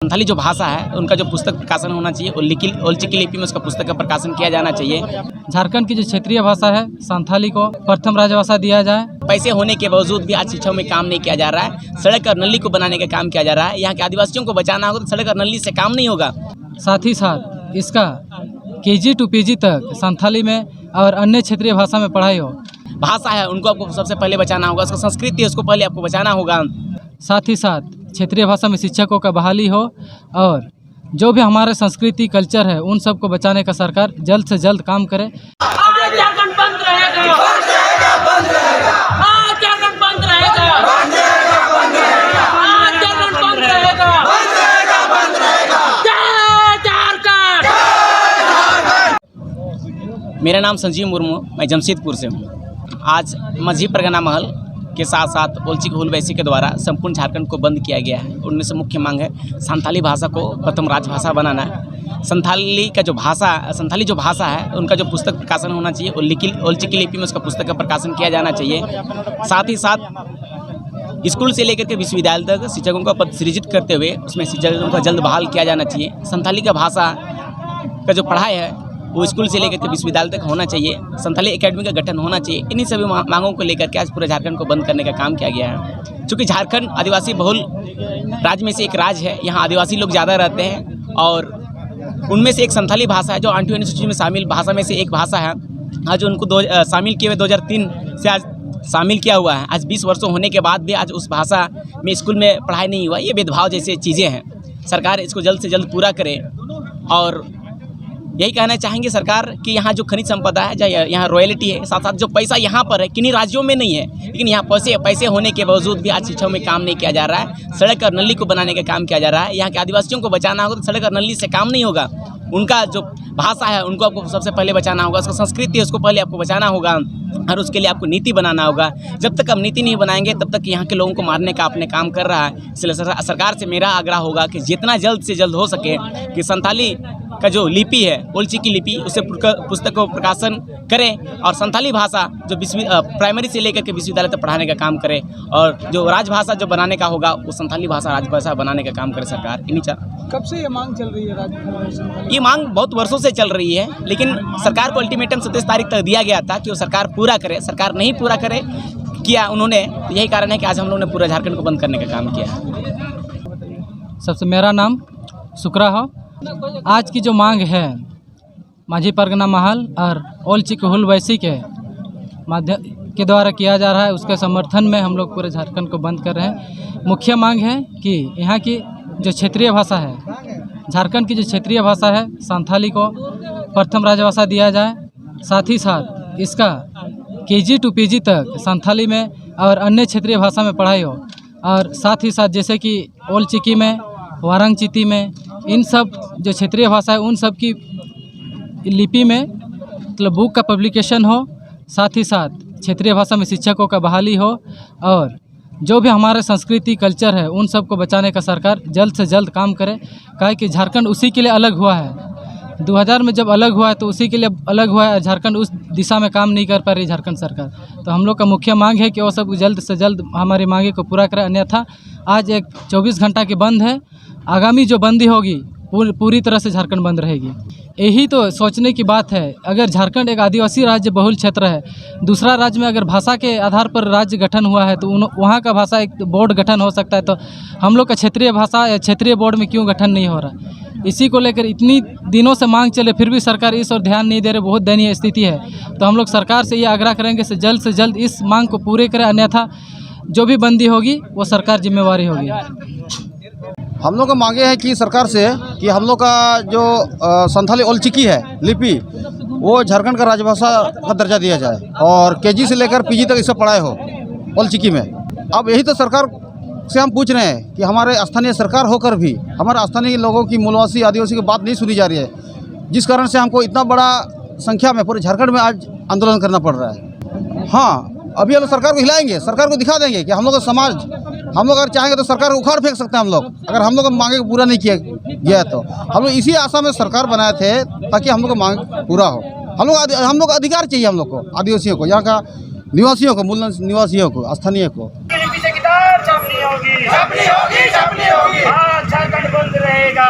संथाली जो भाषा है उनका जो पुस्तक प्रकाशन होना चाहिए, ओलचिकी लिपि में उसका पुस्तक का प्रकाशन किया जाना चाहिए। झारखंड की जो क्षेत्रीय भाषा है संथाली को प्रथम राजभाषा दिया जाए। पैसे होने के बावजूद भी आज शिक्षा में काम नहीं किया जा रहा है। सड़क और नली को बनाने का काम किया जा रहा है। यहाँ के आदिवासियों को बचाना होगा तो सड़क और नली से काम नहीं होगा। साथ ही साथ इसका KG to PG तक संथाली में और अन्य क्षेत्रीय भाषा में पढ़ाई हो। भाषा है उनको आपको सबसे पहले बचाना होगा, उसका संस्कृति है उसको पहले आपको बचाना होगा। साथ ही साथ क्षेत्रीय भाषा में शिक्षकों का बहाली हो और जो भी हमारे संस्कृति कल्चर है उन सब को बचाने का सरकार जल्द से जल्द काम करे। झारखंड बंद रहेगा, बंद रहेगा, बंद रहेगा। झारखंड बंद रहेगा, बंद रहेगा, बंद रहेगा। झारखंड बंद रहेगा, बंद रहेगा, बंद रहेगा। जय झारखंड। मेरा नाम संजीव मुर्मू, मैं जमशेदपुर से हूँ। आज मझी परगना महल के साथ साथ ओलचिकी हुलवैसी के द्वारा संपूर्ण झारखंड को बंद किया गया है। उनमें से मुख्य मांग है संथाली भाषा को प्रथम राजभाषा बनाना है। संथाली जो भाषा है उनका जो पुस्तक प्रकाशन होना चाहिए, ओलचिकी लिपि में उसका पुस्तक का प्रकाशन किया जाना चाहिए। साथ ही साथ स्कूल से लेकर के विश्वविद्यालय तक शिक्षकों का पद सृजित करते हुए उसमें शिक्षकों का जल्द बहाल किया जाना चाहिए। संथाली का भाषा का जो पढ़ाई है वो स्कूल से लेकर के विश्वविद्यालय तक होना चाहिए। संथाली एकेडमी का गठन होना चाहिए। इन्हीं सभी मांगों को लेकर के आज पूरे झारखंड को बंद करने का काम किया गया है। चूँकि झारखंड आदिवासी बहुल राज्य में से एक राज्य है, यहाँ आदिवासी लोग ज़्यादा रहते हैं और उनमें से एक संथाली भाषा है जो आंटी अनुसूची में शामिल भाषा में से एक भाषा है। आज उनको शामिल किए हुए 2003 से आज शामिल किया हुआ है। आज 20 वर्षों होने के बाद भी आज उस भाषा में स्कूल में पढ़ाई नहीं हुआ। ये भेदभाव जैसे चीज़ें हैं, सरकार इसको जल्द से जल्द पूरा करे। और यही कहना चाहेंगे सरकार कि यहाँ जो खनिज संपदा है, यहाँ रॉयल्टी है, साथ साथ जो पैसा यहाँ पर है किन्हीं राज्यों में नहीं है, लेकिन यहाँ पैसे होने के बावजूद भी आज शिक्षा में काम नहीं किया जा रहा है। सड़क और नली को बनाने का काम किया जा रहा है। यहाँ के आदिवासियों को बचाना होगा तो सड़क और नली से काम नहीं होगा। उनका जो भाषा है उनको आपको सबसे पहले बचाना होगा, उसका संस्कृति है उसको पहले आपको बचाना होगा और उसके लिए आपको नीति बनाना होगा। जब तक हम नीति नहीं बनाएंगे तब तक यहाँ के लोगों को मारने का अपने काम कर रहा है। इसलिए सरकार से मेरा आग्रह होगा कि जितना जल्द से जल्द हो सके कि संथाली का जो लिपि है ओलचिकी लिपि उसे पुस्तक को प्रकाशन करें और संथाली भाषा जो प्राइमरी से लेकर के विश्वविद्यालय तक पढ़ाने का काम करे और जो राजभाषा जो बनाने का होगा वो संथाली भाषा राजभाषा बनाने का काम करे सरकार। कब से ये मांग चल रही है? ये मांग बहुत वर्षों से चल रही है, लेकिन सरकार को अल्टीमेटम 27 तारीख तक दिया गया था कि वो सरकार पूरा करे। सरकार नहीं पूरा किया उन्होंने। यही कारण है कि आज हम लोगों ने पूरा झारखंड को बंद करने का काम किया। सबसे मेरा नाम सुकरा हो। आज की जो मांग है माझी परगना महल और ओलचिकी हुलवैसी के माध्यम के द्वारा किया जा रहा है, उसके समर्थन में हम लोग पूरे झारखंड को बंद कर रहे हैं। मुख्य मांग है कि यहाँ की जो क्षेत्रीय भाषा है, झारखंड की जो क्षेत्रीय भाषा है संथाली को प्रथम राजभाषा दिया जाए। साथ ही साथ इसका KG to PG तक संथाली में और अन्य क्षेत्रीय भाषा में पढ़ाई हो। और साथ ही साथ जैसे कि ओलचिकी में, वारंगचिती में, इन सब जो क्षेत्रीय भाषा है उन सब की लिपि में मतलब बुक का पब्लिकेशन हो। साथ ही साथ क्षेत्रीय भाषा में शिक्षकों का बहाली हो और जो भी हमारे संस्कृति कल्चर है उन सब को बचाने का सरकार जल्द से जल्द काम करे। काहे कि झारखंड उसी के लिए अलग हुआ है। 2000 में जब अलग हुआ है तो उसी के लिए अलग हुआ है। झारखंड उस दिशा में काम नहीं कर पा रही झारखंड सरकार। तो हम लोग का मुख्य मांग है कि वो सब जल्द से जल्द हमारी मांगे को पूरा करें, अन्यथा आज एक 24 घंटा की बंद है। आगामी जो बंदी होगी पूरी तरह से झारखंड बंद रहेगी। यही तो सोचने की बात है। अगर झारखंड एक आदिवासी राज्य बहुल क्षेत्र है, दूसरा राज्य में अगर भाषा के आधार पर राज्य गठन हुआ है तो वहाँ का भाषा एक बोर्ड गठन हो सकता है, तो हम लोग का क्षेत्रीय भाषा या क्षेत्रीय बोर्ड में क्यों गठन नहीं हो रहा? इसी को लेकर इतनी दिनों से मांग चले फिर भी सरकार इस और ध्यान नहीं दे रहे। बहुत दयनीय स्थिति है। तो हम लोग सरकार से ये आग्रह करेंगे से जल्द इस मांग को पूरे करें, अन्यथा जो भी बंदी होगी वो सरकार जिम्मेवारी होगी। हम लोग का मांगे है कि सरकार से कि हम लोग का जो संथाली ओलचिकी है लिपि वो झारखंड का राजभाषा का दर्जा दिया जाए और KG से लेकर PG तक इससे पढ़ाई हो ओलचिकी में। अब यही तो सरकार से हम पूछ रहे हैं कि हमारे स्थानीय सरकार होकर भी हमारे स्थानीय लोगों की मूलवासी आदिवासी की बात नहीं सुनी जा रही है, जिस कारण से हमको इतना बड़ा संख्या में पूरे झारखंड में आज आंदोलन करना पड़ रहा है। हाँ, अभी हम लोग सरकार को हिलाएंगे, सरकार को दिखा देंगे कि हम लोग का समाज, हम लोग अगर चाहेंगे तो सरकार को उखाड़ फेंक सकते हैं हम लोग, अगर हम लोग का मांगे पूरा नहीं किया गया तो। हम लोग इसी आशा में सरकार बनाए थे ताकि हम लोग का मांग पूरा हो। हम लोग अधिकार चाहिए, हम लोग को आदिवासियों को, यहाँ का निवासियों को, मूल निवासियों को, स्थानीय को। छापनी होगी, छापनी होगी, छापनी होगी। झारखंड बंद रहेगा